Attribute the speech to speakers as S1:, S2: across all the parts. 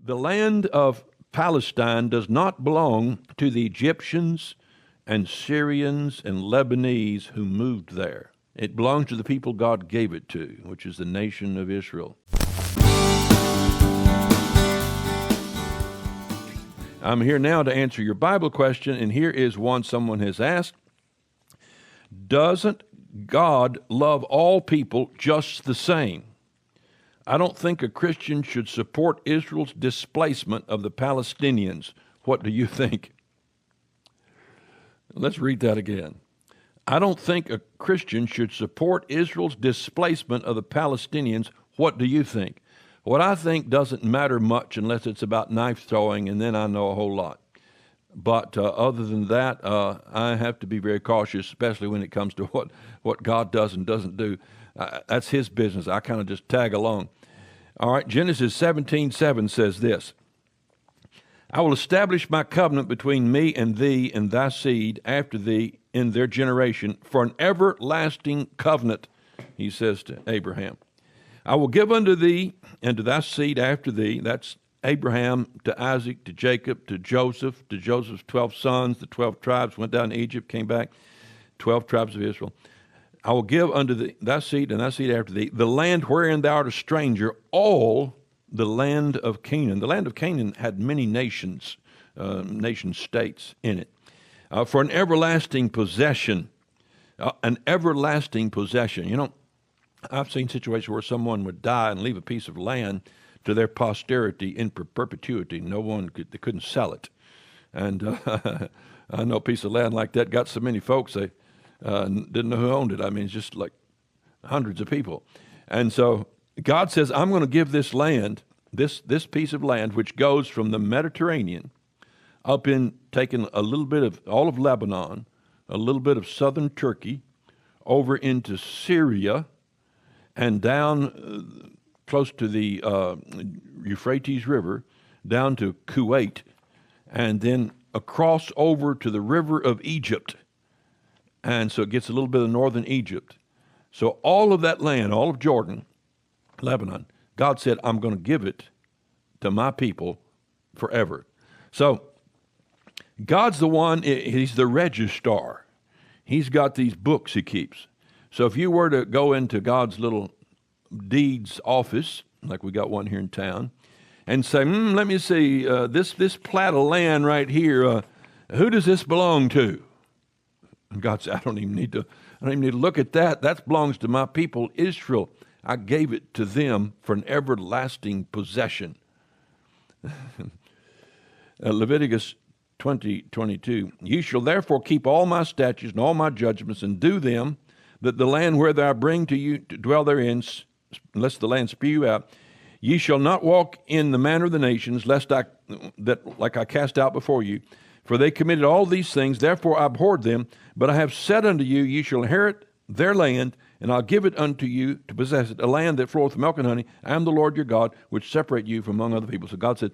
S1: The land of Palestine does not belong to the Egyptians and Syrians and Lebanese who moved there. It belongs to the people God gave it to, which is the nation of Israel. I'm here now to answer your Bible question, and here is one someone has asked. Doesn't God love all people just the same? I don't think a Christian should support Israel's displacement of the Palestinians. What do you think? Let's read that again. I don't think a Christian should support Israel's displacement of the Palestinians. What do you think? What I think doesn't matter much unless it's about knife throwing, and then I know a whole lot. But other than that, I have to be very cautious, especially when it comes to what God does and doesn't do. That's his business. I kind of just tag along. All right, Genesis 17:7 says this. I will establish my covenant between me and thee and thy seed after thee in their generation for an everlasting covenant, he says to Abraham. I will give unto thee and to thy seed after thee, that's Abraham to Isaac to Jacob to Joseph's 12 sons, the 12 tribes went down to Egypt, came back, 12 tribes of Israel. I will give unto thy seed and thy seed after thee the land wherein thou art a stranger, all the land of Canaan. The land of Canaan had many nations, nation states in it, for an everlasting possession. An everlasting possession. You know, I've seen situations where someone would die and leave a piece of land to their posterity in perpetuity. They couldn't sell it. And I know a piece of land like that got so many folks they didn't know who owned it. I mean, it's just like hundreds of people. And so God says, I'm going to give this land, this piece of land, which goes from the Mediterranean up in, taking a little bit of all of Lebanon, a little bit of southern Turkey, over into Syria, and down close to the Euphrates River, down to Kuwait, and then across over to the river of Egypt. And so it gets a little bit of northern Egypt. So all of that land, all of Jordan, Lebanon, God said, I'm going to give it to my people forever. So God's the one, he's the registrar. He's got these books he keeps. So if you were to go into God's little deeds office, like we got one here in town, and say, let me see, this plat of land right here, who does this belong to? And God said, I don't even need to look at that. That belongs to my people, Israel. I gave it to them for an everlasting possession. Leviticus 20:22. Ye shall therefore keep all my statutes and all my judgments and do them, that the land where I bring to you to dwell therein, lest the land spew you out, ye shall not walk in the manner of the nations, lest I cast out before you. For they committed all these things, therefore I abhorred them. But I have said unto you, ye shall inherit their land, and I'll give it unto you to possess it, a land that floweth with milk and honey. I am the Lord your God, which separate you from among other people. So God said,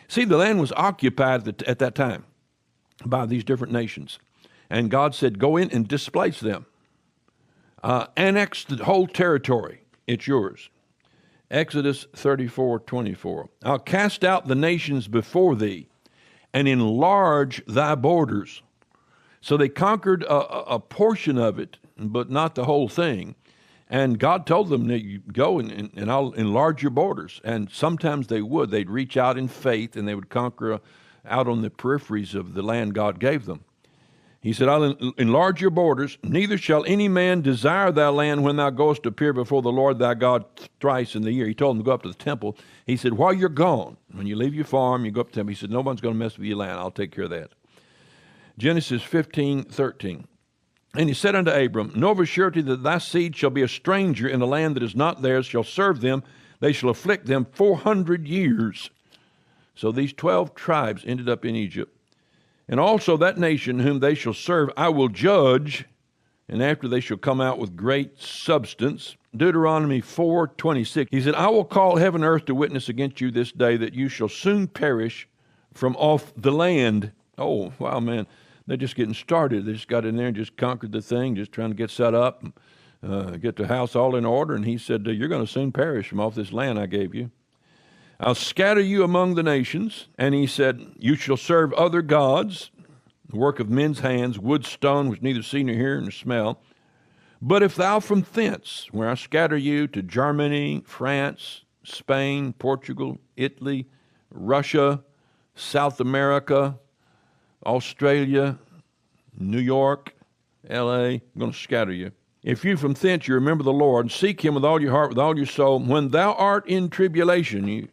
S1: see, the land was occupied at that time by these different nations. And God said, go in and displace them. Annex the whole territory. It's yours. Exodus 34:24. I'll cast out the nations before thee and enlarge thy borders. So they conquered a portion of it, but not the whole thing. And God told them that you go and I'll enlarge your borders. And sometimes they would. They'd reach out in faith and they would conquer out on the peripheries of the land God gave them. He said, I'll enlarge your borders. Neither shall any man desire thy land when thou goest to appear before the Lord thy God thrice in the year. He told them to go up to the temple. He said, while you're gone, when you leave your farm, you go up to the temple. He said, no one's going to mess with your land. I'll take care of that. Genesis 15:13. And he said unto Abram, know of a surety that thy seed shall be a stranger in a land that is not theirs, shall serve them. They shall afflict them 400 years. So these 12 tribes ended up in Egypt. And also that nation whom they shall serve I will judge, and after they shall come out with great substance. Deuteronomy 4:26. He said, I will call heaven and earth to witness against you this day, that you shall soon perish from off the land. Oh, wow, man. They're just getting started. They just got in there and just conquered the thing, just trying to get set up, get the house all in order. And he said, you're going to soon perish from off this land I gave you. I'll scatter you among the nations. And he said, you shall serve other gods, the work of men's hands, wood, stone, which neither see nor hear nor smell. But if thou from thence, where I scatter you to Germany, France, Spain, Portugal, Italy, Russia, South America, Australia, New York, L.A., I'm going to scatter you. If you from thence you remember the Lord, and seek him with all your heart, with all your soul, when thou art in tribulation, you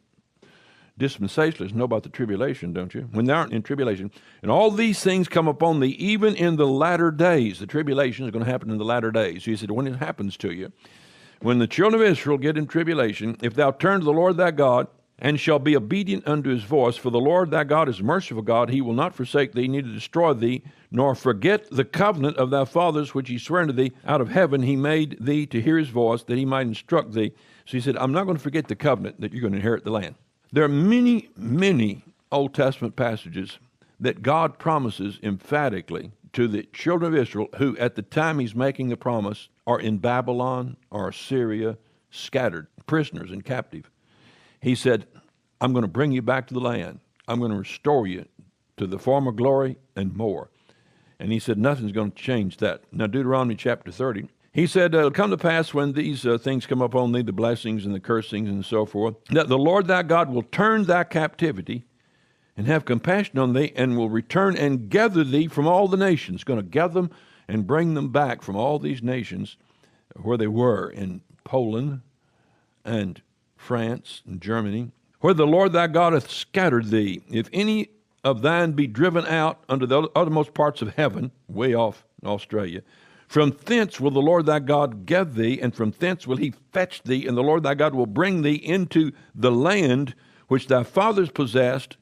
S1: dispensationalists know about the tribulation, don't you? When thou art in tribulation, and all these things come upon thee, even in the latter days. The tribulation is going to happen in the latter days. So he said, when it happens to you, when the children of Israel get in tribulation, if thou turn to the Lord thy God, and shall be obedient unto his voice, for the Lord thy God is a merciful God, he will not forsake thee, neither destroy thee, nor forget the covenant of thy fathers, which he sware unto thee. Out of heaven he made thee to hear his voice, that he might instruct thee. So he said, I'm not going to forget the covenant that you're going to inherit the land. There are many, many Old Testament passages that God promises emphatically to the children of Israel, who at the time he's making the promise are in Babylon or Assyria, scattered, prisoners and captive. He said, I'm going to bring you back to the land. I'm going to restore you to the former glory and more. And he said, nothing's going to change that. Now, Deuteronomy chapter 30, he said, it'll come to pass when these things come upon thee, the blessings and the cursings and so forth, that the Lord thy God will turn thy captivity and have compassion on thee, and will return and gather thee from all the nations. Going to gather them and bring them back from all these nations where they were, in Poland and France and Germany, where the Lord thy God hath scattered thee. If any of thine be driven out unto the uttermost parts of heaven, way off in Australia, from thence will the Lord thy God gather thee, and from thence will he fetch thee, and the Lord thy God will bring thee into the land which thy fathers possessed.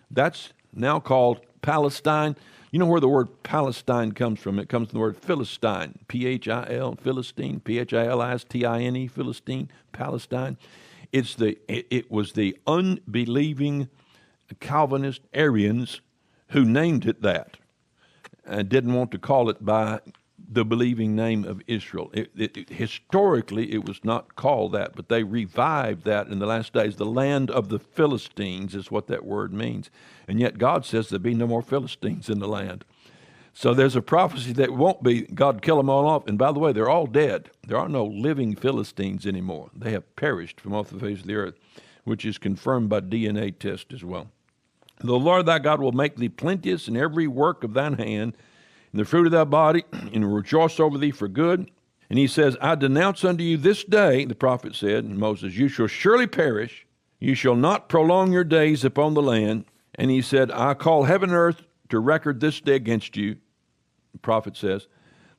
S1: That's now called Palestine. You know where the word Palestine comes from? It comes from the word Philistine, P-H-I-L, Philistine, P-H-I-L-I-S-T-I-N-E, Philistine, Palestine. It was the unbelieving Calvinist Arians who named it that and didn't want to call it by the believing name of Israel. Historically, it was not called that, but they revived that in the last days. The land of the Philistines is what that word means. And yet God says there'll be no more Philistines in the land. So there's a prophecy that won't be, God kill them all off. And by the way, they're all dead. There are no living Philistines anymore. They have perished from off the face of the earth, which is confirmed by DNA test as well. The Lord thy God will make thee plenteous in every work of thine hand, in the fruit of thy body, and will rejoice over thee for good. And he says, I denounce unto you this day, the prophet said, and Moses, you shall surely perish. You shall not prolong your days upon the land. And he said, I call heaven and earth to record this day against you, the prophet says,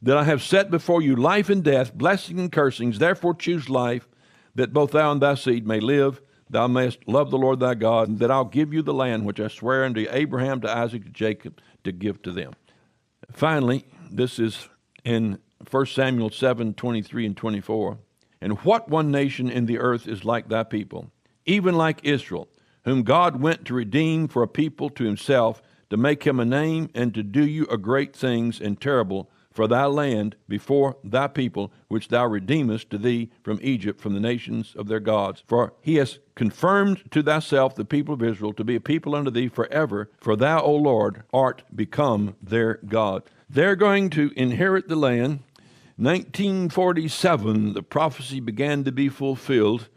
S1: that I have set before you life and death, blessing and cursings. Therefore choose life, that both thou and thy seed may live. Thou mayest love the Lord thy God, and that I'll give you the land which I swear unto Abraham, to Isaac, to Jacob, to give to them. Finally, this is in 1 Samuel 7:23 and 24. And what one nation in the earth is like thy people, even like Israel, whom God went to redeem for a people to himself, to make him a name, and to do you a great things and terrible for thy land before thy people, which thou redeemest to thee from Egypt, from the nations of their gods. For he has confirmed to thyself the people of Israel to be a people unto thee forever, for thou, O Lord, art become their God. They're going to inherit the land. 1947, the prophecy began to be fulfilled,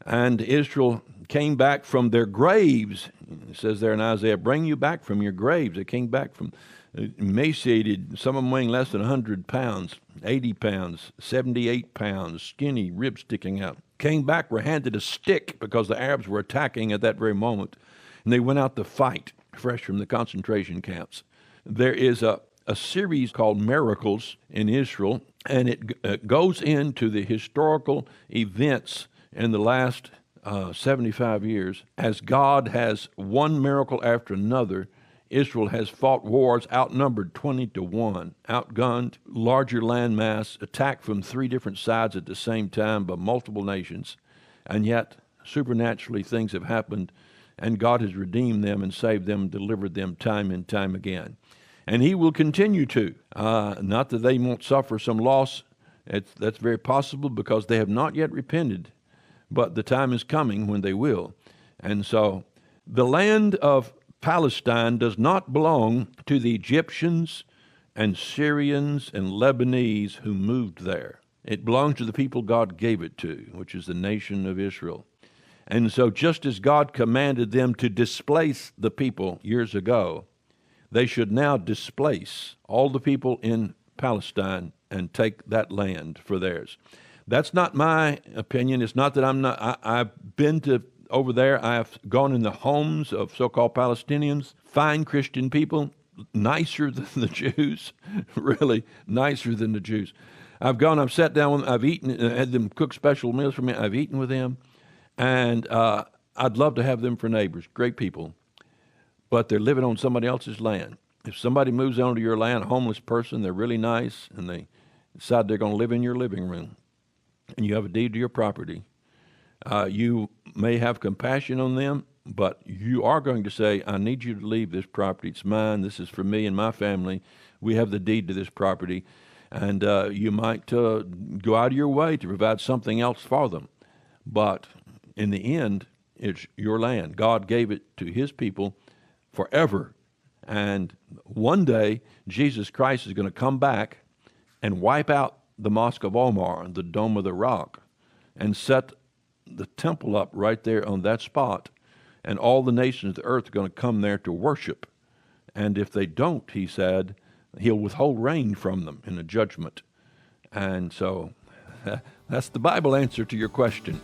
S1: and Israel came back from their graves. It says there in Isaiah, bring you back from your graves. They came back from emaciated, some of them weighing less than 100 pounds, 80 pounds, 78 pounds, skinny, ribs sticking out. Came back, were handed a stick because the Arabs were attacking at that very moment, and they went out to fight, fresh from the concentration camps. There is a series called Miracles in Israel, and it goes into the historical events in the last 75 years. As God has one miracle after another, Israel has fought wars outnumbered 20-1, outgunned, larger landmass, attacked from 3 different sides at the same time by multiple nations, and yet supernaturally things have happened, and God has redeemed them and saved them and delivered them time and time again. And he will continue to. Not that they won't suffer some loss. That's very possible because they have not yet repented, but the time is coming when they will. And so the land of Palestine does not belong to the Egyptians and Syrians and Lebanese who moved there. It belongs to the people God gave it to, which is the nation of Israel. And so just as God commanded them to displace the people years ago, they should now displace all the people in Palestine and take that land for theirs. That's not my opinion. It's not that I've been to over there. I've gone in the homes of so-called Palestinians, fine Christian people, nicer than the Jews, really nicer than the Jews. I've sat down with them, I've eaten, had them cook special meals for me. I've eaten with them, and I'd love to have them for neighbors. Great people, but they're living on somebody else's land. If somebody moves onto your land, a homeless person, they're really nice, and they decide they're going to live in your living room, and you have a deed to your property, you may have compassion on them, but you are going to say, I need you to leave this property. It's mine. This is for me and my family. We have the deed to this property. And you might go out of your way to provide something else for them. But in the end, it's your land. God gave it to his people forever. And one day, Jesus Christ is going to come back and wipe out the Mosque of Omar, the Dome of the Rock, and set the temple up right there on that spot. And all the nations of the earth are going to come there to worship. And if they don't, he said, he'll withhold rain from them in a judgment. And so that's the Bible answer to your question.